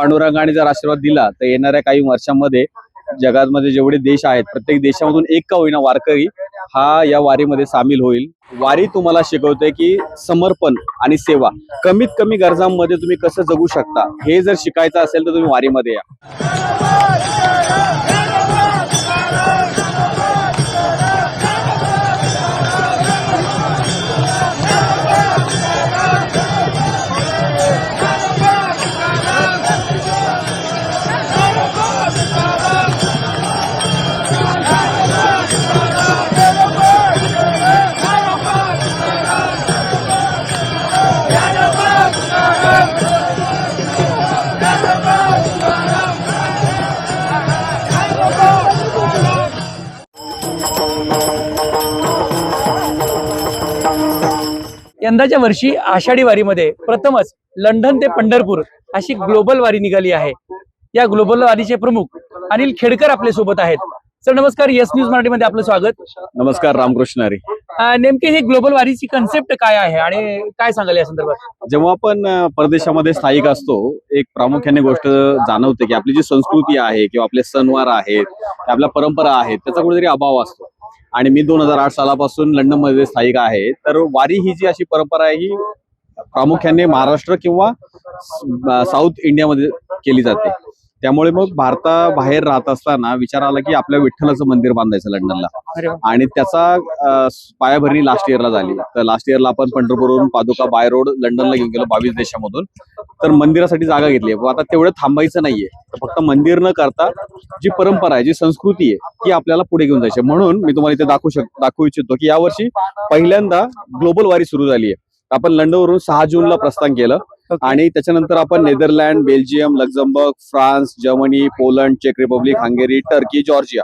पांडुरंगाने जर आशीर्वाद दिला तर येणाऱ्या काही वर्षांमध्ये जगामध्ये जेवढे देश आहेत प्रत्येक देशामधून एक का होईना वारकरी हा या वारीमध्ये सामील होईल। वारी तुम्हाला शिकवते की समर्पण आणि सेवा कमीत कमी गरजांमध्ये तुम्ही कसं जगू शकता, हे जर शिकायचं असेल तर तुम्ही वारीमध्ये या। यंदाच्या वर्षी आषाढी वारीमध्ये प्रथमच लंडन ते पंढरपूर अशी ग्लोबल वारी निघाली आहे। या ग्लोबल वारीचे प्रमुख अनिल खेडकर आपल्या सोबत आहेत। सर नमस्कार, यस न्यूज मराठीमध्ये आपलं स्वागत। नमस्कार, रामकृष्ण हरी। नेमके ही ग्लोबल वारीची कन्सेप्ट काय आहे आणि काय सांगाल या संदर्भात? जेव्हा आपण परदेशामध्ये स्थायिक असतो, एक प्रामुख्याने गोष्ट जाणवते की आपली जी संस्कृती आहे किंवा आपले सणवार आहेत, आपल्या परंपरा आहेत, त्याचा कुठेतरी अभाव असतो। आणि मी 2008 सालापासून लंडनमध्ये स्थायिक आहे। तर वारी ही जी अशी परंपरा आहे ही प्रामुख्याने महाराष्ट्र किंवा साऊथ इंडियामध्ये केली जाते। त्यामुळे मग भारताबाहेर राहत असताना विचार आला की आपल्या विठ्ठलाचं मंदिर बांधायचं लंडनला, आणि त्याचा पायाभरणी लास्ट इयरला झाली। तर लास्ट इयरला आपण पंढरपूरवरून पादुका बाय रोड लंडनला घेऊन गेलो 22 देशामधून। तर मंदिरासाठी जागा घेतली, आता तेवढं थांबायचं नाहीये, तर फक्त मंदिर न करता जी परंपरा आहे, जी संस्कृती आहे, ती आपल्याला पुढे घेऊन जायची। म्हणून मी तुम्हाला इथे दाखवू इच्छितो की यावर्षी पहिल्यांदा ग्लोबल वारी सुरू झाली आहे। आपण लंडनवरून 6 जूनला प्रस्थान केलं आणि त्याच्यानंतर आपण Netherland, Belgium, Luxembourg, France, Germany, Poland, चेक रिपब्लिक, हंगेरी, टर्की, जॉर्जिया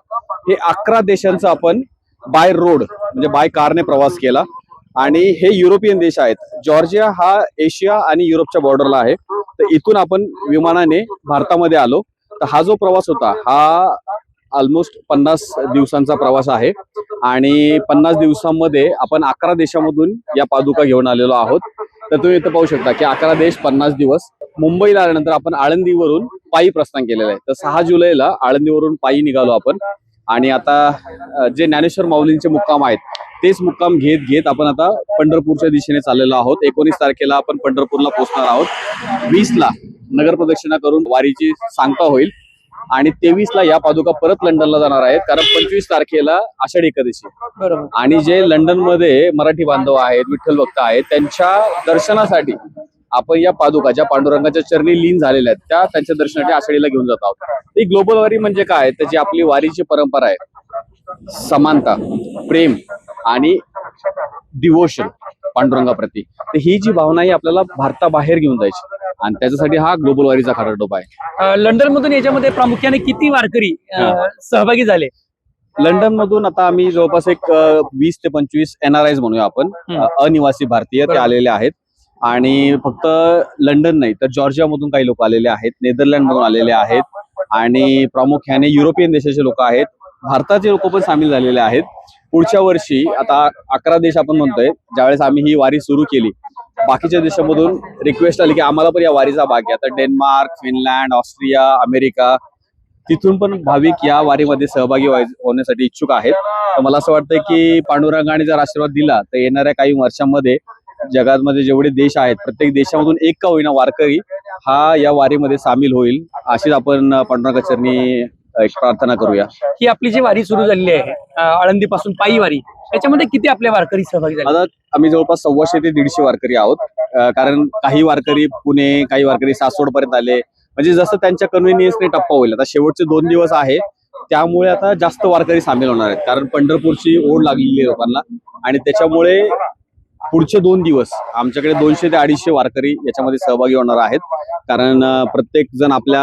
हे 11 देशांचा आपण बाय रोड म्हणजे बाय कारने प्रवास केला। आणि हे युरोपियन देश आहेत। जॉर्जिया हा एशिया आणि युरोपच्या बॉर्डरला आहे। तर इथून आपण विमानाने भारतामध्ये आलो। तर हा जो प्रवास होता हा ऑलमोस्ट 50 दिवसांचा प्रवास आहे आणि 50 दिवसांमध्ये आपण 11 देशामधून या पादुका घेऊन आलेलो आहोत। तर तुम्ही इथं पाहू शकता की 11 देश 50 दिवस। मुंबईला आल्यानंतर आपण आळंदीवरून पायी प्रस्थान केलेलं आहे। तर 6 जुलैला आळंदीवरून पायी निघालो आपण, आणि आता जे ज्ञानेश्वर माऊलींचे मुक्काम आहेत तेच मुक्काम घेत घेत आपण आता पंढरपूरच्या दिशेने चाललेलो आहोत। 19 तारखेला आपण पंढरपूरला पोहोचणार आहोत। 20ला नगर प्रदक्षिणा करून वारीची सांगता होईल आणि 23ला या पादुका परत लंडनला जाणार आहेत, कारण 25 तारखेला आषाढी एकादशी। बरोबर। आणि जे लंडन मध्ये मराठी बांधव आहेत, विठ्ठल भक्त आहेत, त्यांच्या दर्शनासाठी आपण या पादुका ज्या पांडुरंगाच्या चरणी लीन झालेल्या आहेत त्या त्यांच्या दर्शनासाठी आषाढीला घेऊन जात आहोत। ही ग्लोबल वारी म्हणजे काय, तर जी आपली वारीची परंपरा आहे, समानता, प्रेम आणि डिवोशन पांडुरंगाप्रती, तर ही जी भावना ही आपल्याला भारताबाहेर घेऊन जायची, आणि त्याच्यासाठी हा ग्लोबल वारीचा खरा टोपा आहे। लंडन मधून याच्यामध्ये प्रामुख्याने किती वारकरी सहभागी झाले? लंडन मधून आता आम्ही जवळपास एक 20 ते 25 NRIs म्हणूया आपण, अनिवासी भारतीय ते आलेले आहेत। आणि फक्त लंडन नाही तर जॉर्जिया मधून काही लोक आलेले आहेत, नेदरलँड मधून आलेले आहेत, आणि प्रामुख्याने युरोपियन देशाचे लोक आहेत, भारताचे लोक पण सामील झालेले आहेत। पुढच्या वर्षी आता 11 देश आपण म्हणतोय, ज्यावेळेस आम्ही ही वारी सुरू केली बाकीच्या देशामधून रिक्वेस्ट आली की आम्हाला पण या वारीचा भाग घ्या। तर डेन्मार्क, फिनलँड, ऑस्ट्रिया, अमेरिका, तिथून पण भाविक या वारीमध्ये सहभागी होण्यासाठी इच्छुक आहेत। तर मला असं वाटतं की पांडुरंगाने जर आशीर्वाद दिला तर येणाऱ्या काही वर्षांमध्ये जगामध्ये जेवढे देश आहेत प्रत्येक देशामधून एक का होईना वारकरी हा या वारीमध्ये सामील होईल, अशीच आपण पांडुरंगाचरणी एक प्रार्थना करूया। ही आपली जी वारी सुरू झालेली आहे आळंदी पासून पायी वारी, त्याच्यामध्ये किती आपले वारकरी सहभागी झाले? आता आम्ही जवळपास 150 ते 150 वारकरी आहोत, कारण काही वारकरी पुणे, काही वारकरी सासवड पर्यंत आले, म्हणजे जसं त्यांच्या कन्व्हिनियन्सने टप्पा होईल। आता शेवटचे 2 दिवस आहे त्यामुळे आता जास्त वारकरी सामील होणार आहेत, कारण पंढरपूरची ओढ लागलेली आहे लोकांना, आणि त्याच्यामुळे पुढचे 2 दिवस आमच्याकडे 200 ते 250 वारकरी याच्यामध्ये सहभागी होणार आहेत। कारण प्रत्येक जण आपल्या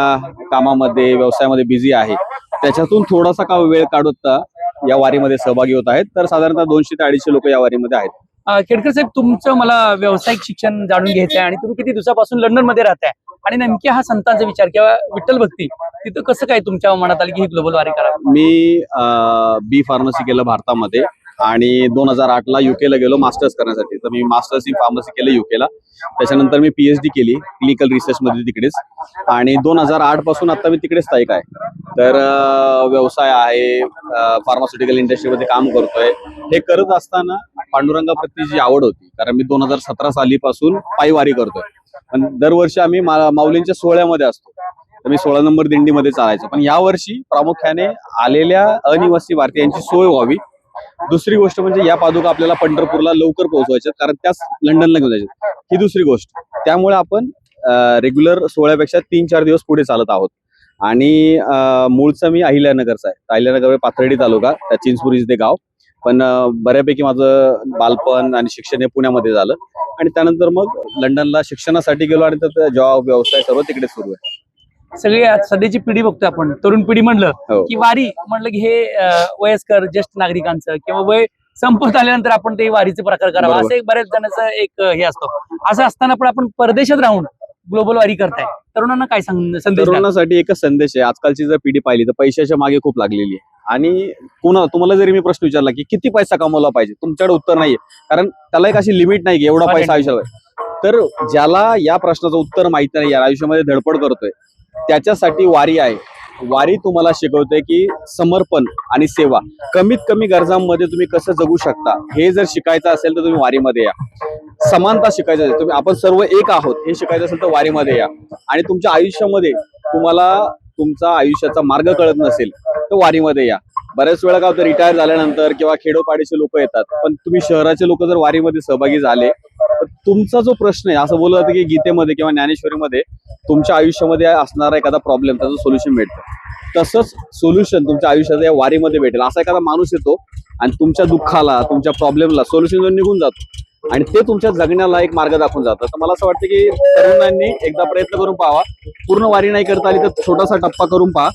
कामामध्ये, व्यवसायामध्ये बिझी आहे, त्याच्यातून थोडासा का वेळ काढत या वारीमध्ये सहभागी होत आहेत। तर साधारणतः 200 ते 250 लोक या वारीमध्ये आहेत। खेडकर साहेब, तुमचं मला व्यावसायिक शिक्षण जाणून घ्यायचं आहे, आणि तुम्ही किती दिवसापासून लंडन मध्ये राहताय, आणि नेमके हा संतांचा विचार किंवा विठ्ठल भक्ती तिथं कसं काय तुमच्या मनात आली की ही ग्लोबल वारी करावी? मी बी फार्मसी केलं भारतामध्ये, आणि 2008ला युकेला गेलो मास्टर्स करण्यासाठी. तर मी मास्टर्स इन फार्मसी केलं युकेला. त्याच्यानंतर मी PhD केली क्लिनिकल रिसर्च मध्ये तिकडेच, आणि 2008 पासून आता मी तिकडे स्थायिक आहे. तर व्यवसाय आहे, फार्मास्युटिकल इंडस्ट्रीमध्ये काम करतोय. हे करत असताना पांडुरंगाप्रती जी आवड होती, कारण मी 2017 सालीपासून पायवारी करतोय. पण दरवर्षी आम्ही माऊलींच्या सोहळ्यामध्ये असतो, तर मी 16 नंबर दिंडीमध्ये चालायचो. पण यावर्षी प्रामुख्याने आलेल्या अनिवासी भारतीयांची सोय व्हावी. दुसरी गोष्ट म्हणजे या पादुका आपल्याला पंढरपूरला लवकर पोहोचवायच्या, कारण त्याच लंडनला घेऊन जायच्या. ही दुसरी गोष्ट. त्यामुळे आपण रेग्युलर सोहळ्यापेक्षा 3-4 दिवस पुढे चालत आहोत. आणि मूळचा मी अहिल्यानगरचा आहे. अहिल्यानगर पाथर्डी तालुका, त्या चिंचपुरी ते गाव. पण बऱ्यापैकी माझं बालपण आणि शिक्षण हे पुण्यामध्ये झालं, आणि त्यानंतर मग लंडनला शिक्षणासाठी गेलो, आणि तर जॉब व्यवसाय सर्व तिकडे सुरू आहे. सगळी सध्याची पिढी बघतो आपण, तरुण पिढी म्हणलं हो. की वारी म्हणलं की हे वयस्कर ज्येष्ठ नागरिकांचं किंवा वय संपत आल्यानंतर आपण ते वारीचे प्रकार करावा, बरोबर. असं एक बऱ्याच जणांचं एक हे असतो. असं असताना पण आपण परदेशात राहून ग्लोबल वारी करताय, तरुणांना काय संदेश द्याल? तरुणांसाठी एकच संदेश आहे. आजकालची जर पिढी पाहिली तर पैशाच्या मागे खूप लागलेली आहे. आणि तुम्हाला जरी मी प्रश्न विचारला की किती पैसा कमवला पाहिजे, तुमच्याकडे उत्तर नाहीये, कारण त्याला एक अशी लिमिट नाही की एवढा पैसा आयुष्यात. तर ज्याला या प्रश्नाचं उत्तर माहिती नाही, या आयुष्यामध्ये धडपड करतोय, त्याच्यासाठी वारी आहे. वारी तुम्हाला शिकवते की समर्पण आणि सेवा, कमीत कमी गरजांमध्ये तुम्ही कसं जगू शकता, हे जर शिकायचं असेल तर तुम्ही वारीमध्ये या. समानता शिकायचं असेल, तुम्ही आपण सर्व एक आहोत हे शिकायचं असेल तर वारीमध्ये या. आणि तुमच्या आयुष्यामध्ये तुम्हाला तुमचा आयुष्याचा मार्ग कळत नसेल तर वारीमध्ये या. बऱ्याच वेळा काय होतं, रिटायर झाल्यानंतर किंवा खेडोपाडीचे लोक येतात, पण तुम्ही शहराचे लोक जर वारीमध्ये सहभागी झाले तर तुमचा जो प्रश्न आहे, असं बोललं जातं की गीतेमध्ये किंवा ज्ञानेश्वरीमध्ये तुमच्या आयुष्यामध्ये असणारा एखादा प्रॉब्लेम, त्याचं सोल्युशन भेटतं. तसंच सोल्युशन तुमच्या आयुष्यात या वारीमध्ये भेटेल. असा एखादा माणूस येतो आणि तुमच्या दुःखाला, तुमच्या प्रॉब्लेमला सोल्युशन देऊन निघून जातो, आणि ते तुमच्या जगण्याला एक मार्ग दाखवून जातं. तर मला असं वाटतं की तरुणांनी एकदा प्रयत्न करून पाहावा. पूर्ण वारी नाही करता आली तर छोटासा टप्पा करून पहा,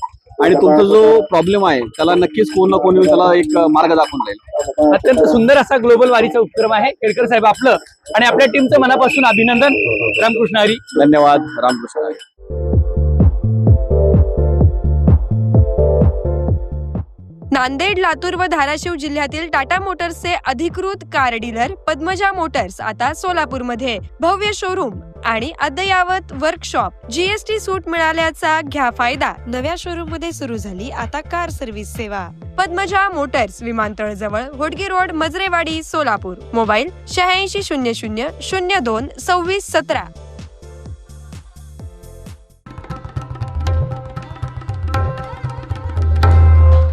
आणि तुमचा जो प्रॉब्लेम आहे त्याला नक्कीच कोण ना कोणी त्याला एक मार्ग दाखवून जाईल. अत्यंत सुंदर असा ग्लोबल वारीचा उपक्रम आहे. केळकर साहेब आपलं आणि आपल्या टीमचं मनापासून अभिनंदन. रामकृष्ण हरी. धन्यवाद. रामकृष्ण हरी. नांदेड, लातूर व धाराशिव जिल्ह्यातील टाटा मोटर्सचे अधिकृत कार डीलर पद्मजा मोटर्स आता सोलापूरमध्ये. भव्य शोरूम आणि अद्ययावत वर्कशॉप, GST सूट मिळाल्याचा घ्या फायदा. नव्या शोरूम मध्ये सुरू झाली आता कार सर्व्हिस सेवा. पद्मजा मोटर्स, विमानतळ जवळ, होडगी रोड, मजरेवाडी, सोलापूर. मोबाईल 8600 02 26 17.